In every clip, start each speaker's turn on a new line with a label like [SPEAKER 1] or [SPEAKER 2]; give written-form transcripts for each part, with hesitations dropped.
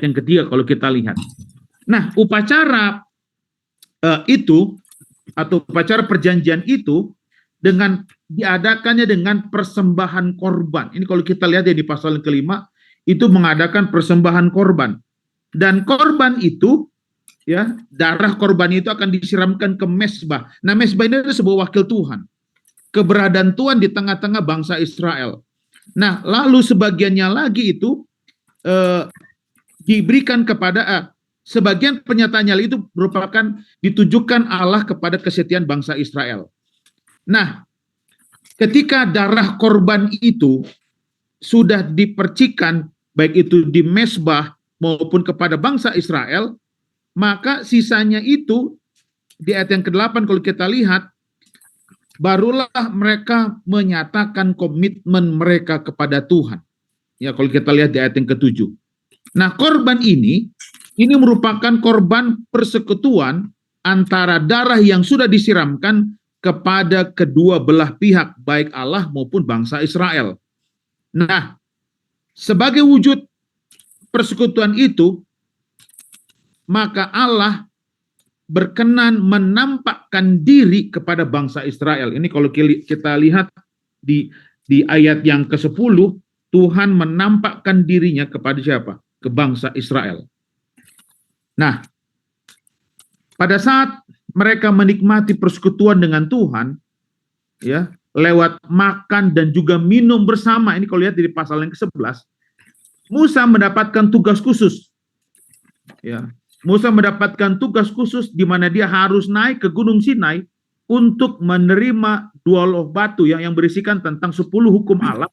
[SPEAKER 1] yang ketiga kalau kita lihat. Nah, upacara itu atau upacara perjanjian itu dengan diadakannya dengan persembahan korban. Ini kalau kita lihat ya di pasal yang kelima, itu mengadakan persembahan korban. Dan korban itu, ya, darah korban itu akan disiramkan ke mezbah. Nah, mezbah ini adalah sebuah wakil Tuhan. Keberadaan Tuhan di tengah-tengah bangsa Israel. Nah, lalu sebagiannya lagi itu diberikan kepada sebagian pernyataan nyali itu merupakan ditujukan Allah kepada kesetiaan bangsa Israel. Nah, ketika darah korban itu sudah dipercikan, baik itu di mezbah maupun kepada bangsa Israel, maka sisanya itu di ayat yang ke-8 kalau kita lihat, barulah mereka menyatakan komitmen mereka kepada Tuhan. Ya, kalau kita lihat di ayat yang ke-7. Nah, korban ini merupakan korban persekutuan antara darah yang sudah disiramkan kepada kedua belah pihak, baik Allah maupun bangsa Israel. Nah, sebagai wujud persekutuan itu, maka Allah berkenan menampakkan diri kepada bangsa Israel. Ini kalau kita lihat di ayat yang ke-10, Tuhan menampakkan dirinya kepada siapa? Ke bangsa Israel. Nah, pada saat mereka menikmati persekutuan dengan Tuhan, ya, lewat makan dan juga minum bersama, ini kalau lihat di pasal yang ke-11, Musa mendapatkan tugas khusus. Ya, Musa mendapatkan tugas khusus di mana dia harus naik ke Gunung Sinai untuk menerima 2 loh batu yang berisikan tentang 10 hukum Allah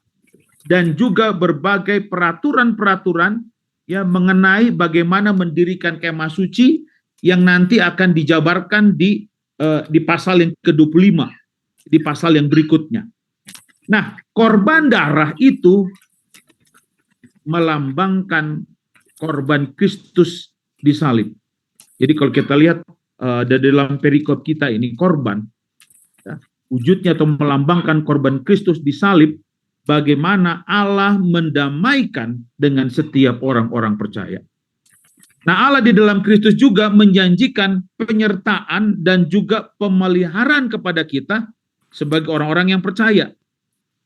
[SPEAKER 1] dan juga berbagai peraturan-peraturan ya mengenai bagaimana mendirikan kemah suci yang nanti akan dijabarkan di pasal yang ke-25, di pasal yang berikutnya. Nah, korban darah itu melambangkan korban Kristus di salib. Jadi kalau kita lihat dalam perikop kita ini, korban ya, wujudnya atau melambangkan korban Kristus di salib, bagaimana Allah mendamaikan dengan setiap orang-orang percaya. Nah, Allah di dalam Kristus juga menjanjikan penyertaan dan juga pemeliharaan kepada kita sebagai orang-orang yang percaya.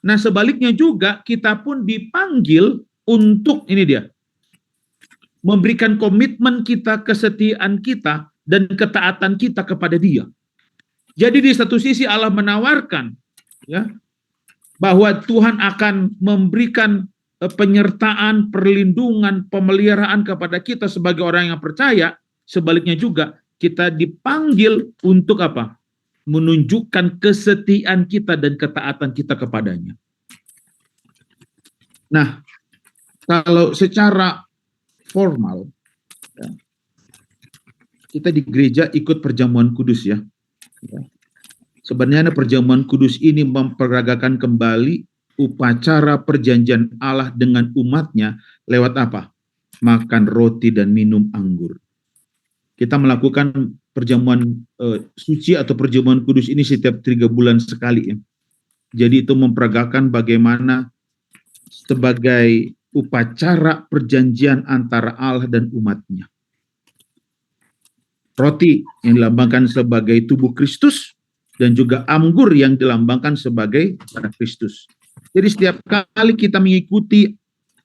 [SPEAKER 1] Nah, sebaliknya juga kita pun dipanggil untuk, ini dia, memberikan komitmen kita, kesetiaan kita, dan ketaatan kita kepada Dia. Jadi di satu sisi Allah menawarkan ya bahwa Tuhan akan memberikan penyertaan, perlindungan, pemeliharaan kepada kita sebagai orang yang percaya. Sebaliknya juga kita dipanggil untuk apa? Menunjukkan kesetiaan kita dan ketaatan kita kepadanya. Nah, kalau secara formal, ya, kita di gereja ikut perjamuan kudus ya. Sebenarnya perjamuan kudus ini memperagakan kembali upacara perjanjian Allah dengan umatnya lewat apa? Makan roti dan minum anggur. Kita melakukan perjamuan suci atau perjamuan kudus ini setiap 3 bulan sekali ya. Jadi itu memperagakan bagaimana sebagai upacara perjanjian antara Allah dan umatnya. Roti yang dilambangkan sebagai tubuh Kristus dan juga anggur yang dilambangkan sebagai darah Kristus. Jadi setiap kali kita mengikuti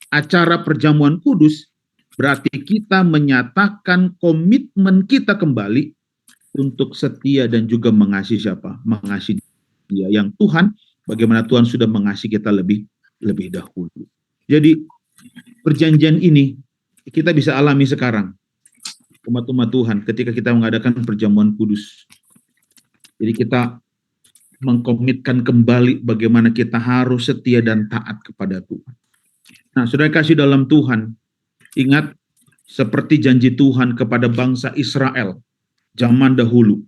[SPEAKER 1] acara perjamuan kudus, berarti kita menyatakan komitmen kita kembali untuk setia dan juga mengasihi siapa? Mengasihi Dia yang Tuhan, bagaimana Tuhan sudah mengasihi kita lebih dahulu. Jadi perjanjian ini kita bisa alami sekarang, umat-umat Tuhan, ketika kita mengadakan perjamuan kudus. Jadi kita mengkomitkan kembali bagaimana kita harus setia dan taat kepada Tuhan. Nah, saudara kasih dalam Tuhan, ingat seperti janji Tuhan kepada bangsa Israel zaman dahulu,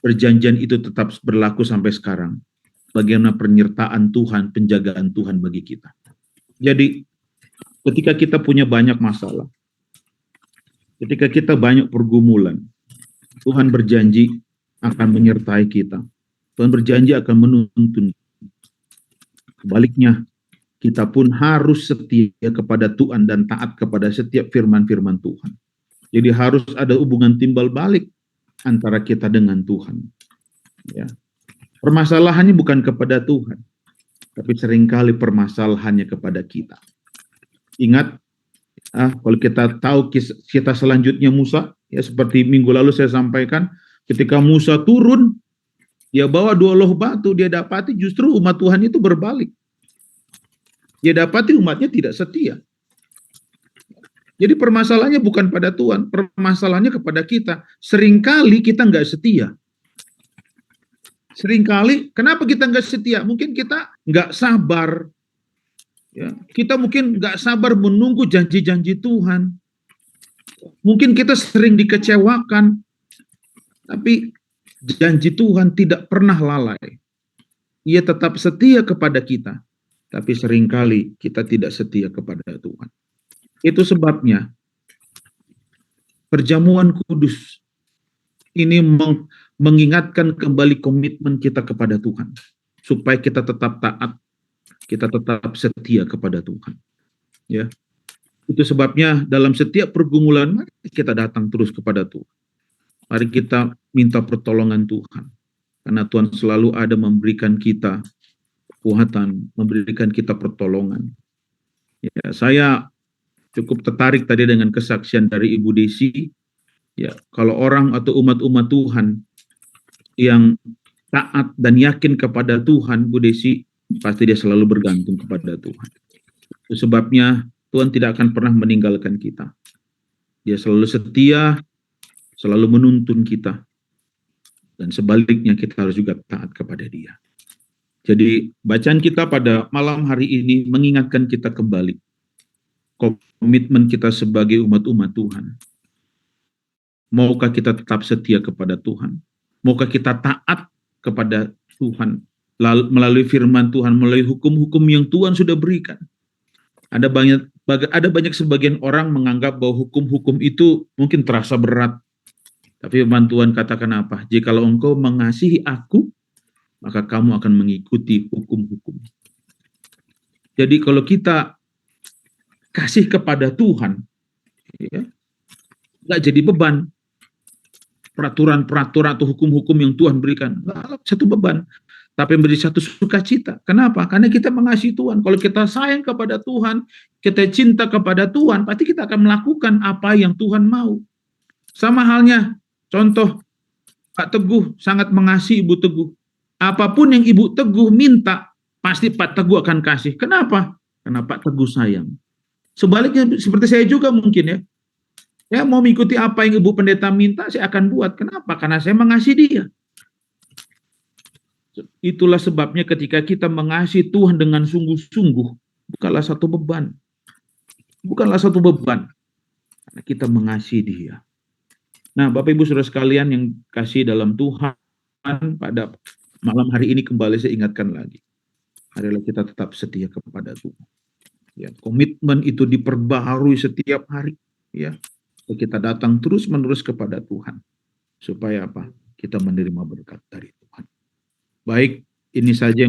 [SPEAKER 1] perjanjian itu tetap berlaku sampai sekarang. Bagaimana penyertaan Tuhan, penjagaan Tuhan bagi kita. Jadi ketika kita punya banyak masalah, ketika kita banyak pergumulan, Tuhan berjanji akan menyertai kita. Tuhan berjanji akan menuntun. Sebaliknya, kita pun harus setia kepada Tuhan dan taat kepada setiap firman-firman Tuhan. Jadi harus ada hubungan timbal balik antara kita dengan Tuhan. Ya. Permasalahannya bukan kepada Tuhan, tapi seringkali permasalahannya kepada kita. Ingat, kalau kita tahu kita selanjutnya Musa, ya seperti minggu lalu saya sampaikan, ketika Musa turun, dia bawa 2 loh batu, dia dapati justru umat Tuhan itu berbalik. Dia dapati umatnya tidak setia. Jadi permasalahannya bukan pada Tuhan, permasalahannya kepada kita. Seringkali kita nggak setia. Seringkali, kenapa kita nggak setia? Mungkin kita nggak sabar. Ya, kita mungkin nggak sabar menunggu janji-janji Tuhan. Mungkin kita sering dikecewakan, tapi janji Tuhan tidak pernah lalai. Ia tetap setia kepada kita, tapi seringkali kita tidak setia kepada Tuhan. Itu sebabnya perjamuan kudus ini mengingatkan kembali komitmen kita kepada Tuhan, supaya kita tetap taat, kita tetap setia kepada Tuhan. Ya, itu sebabnya dalam setiap pergumulan mari kita datang terus kepada Tuhan. Mari kita minta pertolongan Tuhan, karena Tuhan selalu ada memberikan kita kekuatan, memberikan kita pertolongan. Ya, saya cukup tertarik tadi dengan kesaksian dari Ibu Desi. Ya, kalau orang atau umat-umat Tuhan yang taat dan yakin kepada Tuhan, Bu Desi, pasti dia selalu bergantung kepada Tuhan. Itu sebabnya Tuhan tidak akan pernah meninggalkan kita. Dia selalu setia, selalu menuntun kita. Dan sebaliknya kita harus juga taat kepada Dia. Jadi bacaan kita pada malam hari ini mengingatkan kita kembali komitmen kita sebagai umat-umat Tuhan. Maukah kita tetap setia kepada Tuhan? Maukah kita taat kepada Tuhan melalui firman Tuhan, melalui hukum-hukum yang Tuhan sudah berikan? Ada banyak sebagian orang menganggap bahwa hukum-hukum itu mungkin terasa berat. Tapi firman Tuhan katakan apa? Jikalau engkau mengasihi aku, maka kamu akan mengikuti hukum-hukum. Jadi kalau kita kasih kepada Tuhan, ya, nggak jadi beban. Peraturan-peraturan atau hukum-hukum yang Tuhan berikan, satu beban, tapi menjadi satu sukacita. Kenapa? Karena kita mengasihi Tuhan. Kalau kita sayang kepada Tuhan, kita cinta kepada Tuhan, pasti kita akan melakukan apa yang Tuhan mau. Sama halnya, contoh, Pak Teguh sangat mengasihi Ibu Teguh. Apapun yang Ibu Teguh minta, pasti Pak Teguh akan kasih. Kenapa? Karena Pak Teguh sayang. Sebaliknya seperti saya juga mungkin ya. Ya mau mengikuti apa yang Ibu Pendeta minta, saya akan buat. Kenapa? Karena saya mengasihi dia. Itulah sebabnya ketika kita mengasihi Tuhan dengan sungguh-sungguh, bukanlah satu beban. Bukanlah satu beban. Karena kita mengasihi dia. Nah, Bapak Ibu Saudara sekalian yang kasih dalam Tuhan, pada malam hari ini kembali saya ingatkan lagi. Marilah kita tetap setia kepada Tuhan. Ya, komitmen itu diperbaharui setiap hari. Ya. Kita datang terus-menerus kepada Tuhan. Supaya apa? Kita menerima berkat dari Tuhan. Baik, ini saja yang